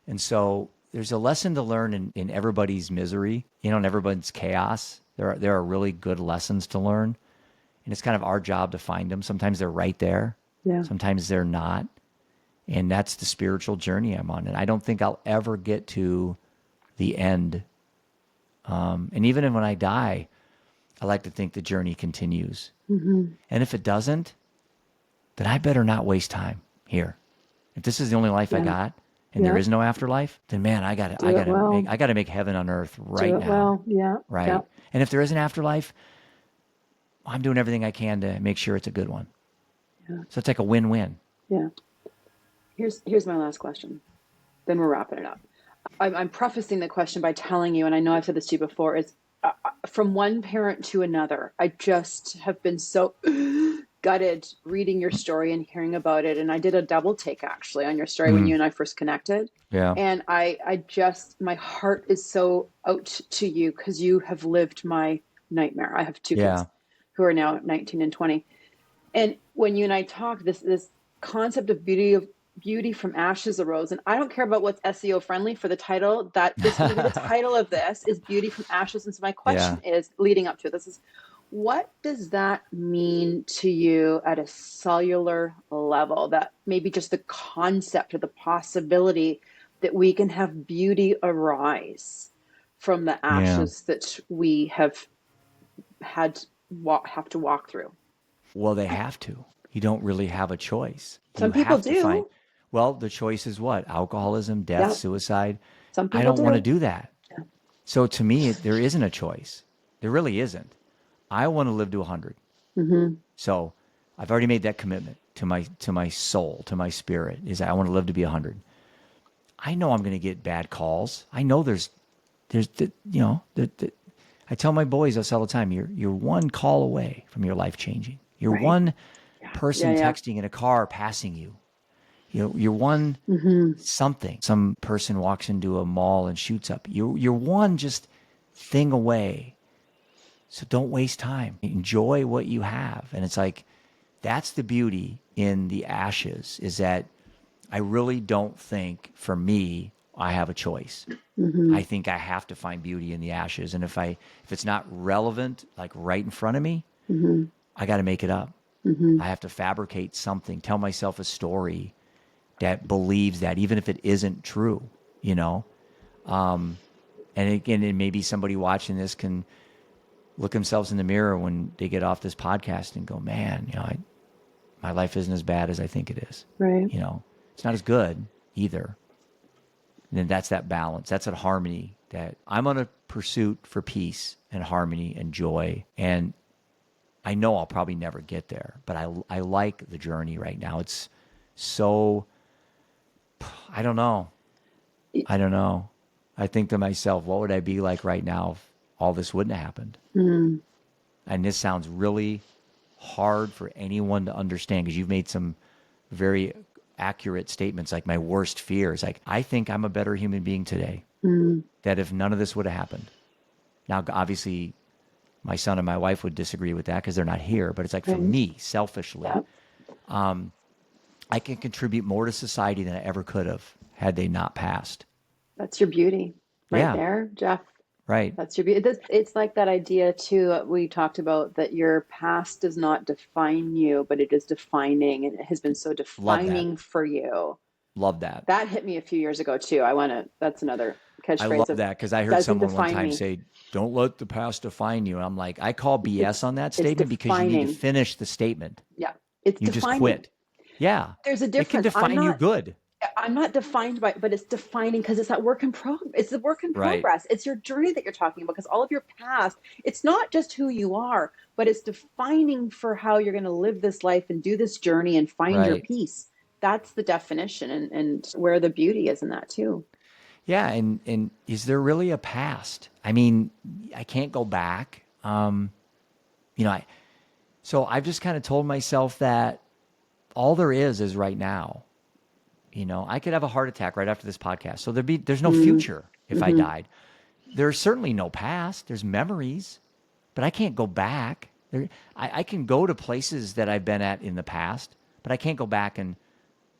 And so there's a lesson to learn in everybody's misery, in everybody's chaos. There are really good lessons to learn. And it's kind of our job to find them. Sometimes they're right there. Yeah. Sometimes they're not. And that's the spiritual journey I'm on. And I don't think I'll ever get to the end. And even when I die, I like to think the journey continues. Mm-hmm. And if it doesn't, then I better not waste time here. If this is the only life I Yeah. got and there Yeah. is no afterlife, then man, Do it well. I gotta make heaven on earth Do right it now. well. Yeah. Yeah. Right. And if there is an afterlife, I'm doing everything I can to make sure it's a good one. Yeah. So it's like a win-win. Yeah. Here's my last question. Then we're wrapping it up. I'm prefacing the question by telling you, and I know I've said this to you before, is from one parent to another. I just have been so gutted reading your story and hearing about it. And I did a double take actually on your story when Mm, you and I first connected. yeah. And I just, my heart is so out to you because you have lived my nightmare. I have two kids Yeah. who are now 19 and 20. And when you and I talk, this concept of beauty from ashes arose. And I don't care about what's SEO friendly for the title. That is going to be the title of this, is beauty from ashes. And so my Yeah. question is, leading up to this, is what does that mean to you at a cellular level? That maybe just the concept or the possibility that we can have beauty arise from the Yeah. ashes that we have have to walk through. Well, they have to. You don't really have a choice. Some You people have to find, do. well, the choice is what? Alcoholism, death, Yeah, suicide. some I people don't want to do. do that. So to me, there isn't a choice. There really isn't. I want to live to 100. Mm-hmm. So I've already made that commitment to my soul, to my spirit, is I want to live to be 100. I know I'm going to get bad calls. I know there's I tell my boys this all the time. You're one call away from your life changing. You're Right. one Yeah. Yeah. person Yeah. texting in a car passing you. You're one Mm-hmm. something. Some person walks into a mall and shoots up. You're one just thing away. So don't waste time. Enjoy what you have. And it's like that's the beauty in the ashes, is that I really don't think for me I have a choice. Mm-hmm. I think I have to find beauty in the ashes. And if it's not relevant, like right in front of me, Mm-hmm. I got to make it up. Mm-hmm. I have to fabricate something, tell myself a story that believes that, even if it isn't true, you know? And again, and maybe somebody watching this can look themselves in the mirror when they get off this podcast and go, man, my life isn't as bad as I think it is. Right. It's not as good either. And then that's that balance. That's that harmony, that I'm on a pursuit for peace and harmony and joy. And I know I'll probably never get there, but I like the journey right now. It's so, I don't know. I don't know. I think to myself, what would I be like right now if all this wouldn't have happened. Mm. And this sounds really hard for anyone to understand because you've made some very accurate statements. Like my worst fear is like, I think I'm a better human being today. Mm. That if none of this would have happened. Now, obviously, my son and my wife would disagree with that because they're not here. But it's like for Right. me, selfishly, Yeah. I can contribute more to society than I ever could have had they not passed. That's your beauty right Yeah, there, Jeff. right, That's your beauty. It's like that idea too that we talked about, that your past does not define you, but it is defining, and it has been so love that, defining for you. love that. That hit me a few years ago too. That's another I catchphrase love of that because I heard doesn't someone one define time me. say, "Don't let the past define you." And I'm like, I call BS on that It's statement because you need to defining. finish the statement. Yeah. It's You just defining. quit. Yeah, There's a it can difference. define you good. I'm not defined by, but it's defining because it's that work in progress. It's the work in Right, progress. It's your journey that you're talking about, because all of your past, it's not just who you are, but it's defining for how you're going to live this life and do this journey and find your right. peace. That's the definition, and where the beauty is in that too. Yeah, and is there really a past? I mean, I can't go back. You know, so I've just kind of told myself that all there is right now. You know, I could have a heart attack right after this podcast. So there's no future if I Mm-hmm. died. There's certainly no past. There's memories, but I can't go back. I can go to places that I've been at in the past, but I can't go back and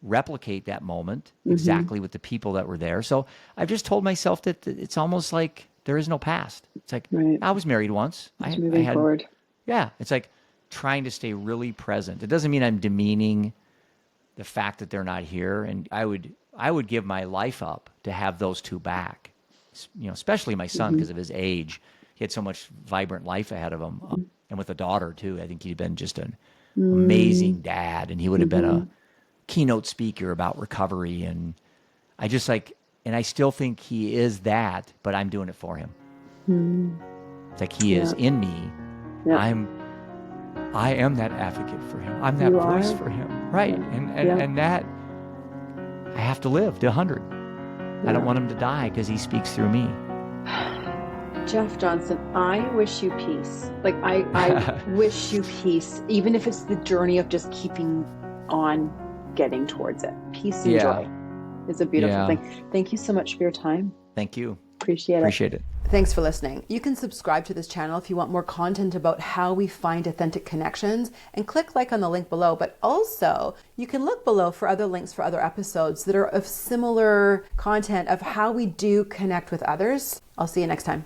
replicate that moment Mm-hmm. exactly with the people that were there. So I've just told myself that it's almost like there is no past. It's like Right. I was married once. It's I moving had, forward. yeah. It's like trying to stay really present. It doesn't mean I'm demeaning the fact that they're not here, and I would give my life up to have those two back. You know, especially my son Mm-hmm. because of his age. He had so much vibrant life ahead of him, and with a daughter too. I think he'd been just an Mm-hmm. amazing dad, and he would have been Mm-hmm. a keynote speaker about recovery. And I just like, and I still think he is that, but I'm doing it for him. It's like he is Yeah. in me. Yeah. I am that advocate for him. I'm that You voice are. for him. Right. Yeah. And Yeah. and that I have to live to 100. I don't Yeah. want him to die because he speaks through me. Jeff Johnston, I wish you peace. Like I wish you peace, even if it's the journey of just keeping on getting towards it. Peace and Yeah. joy is a beautiful Yeah. thing. Thank you so much for your time. Thank you. Appreciate it. Appreciate it. Thanks for listening. You can subscribe to this channel if you want more content about how we find authentic connections, and click like on the link below. But also, you can look below for other links for other episodes that are of similar content of how we do connect with others. I'll see you next time.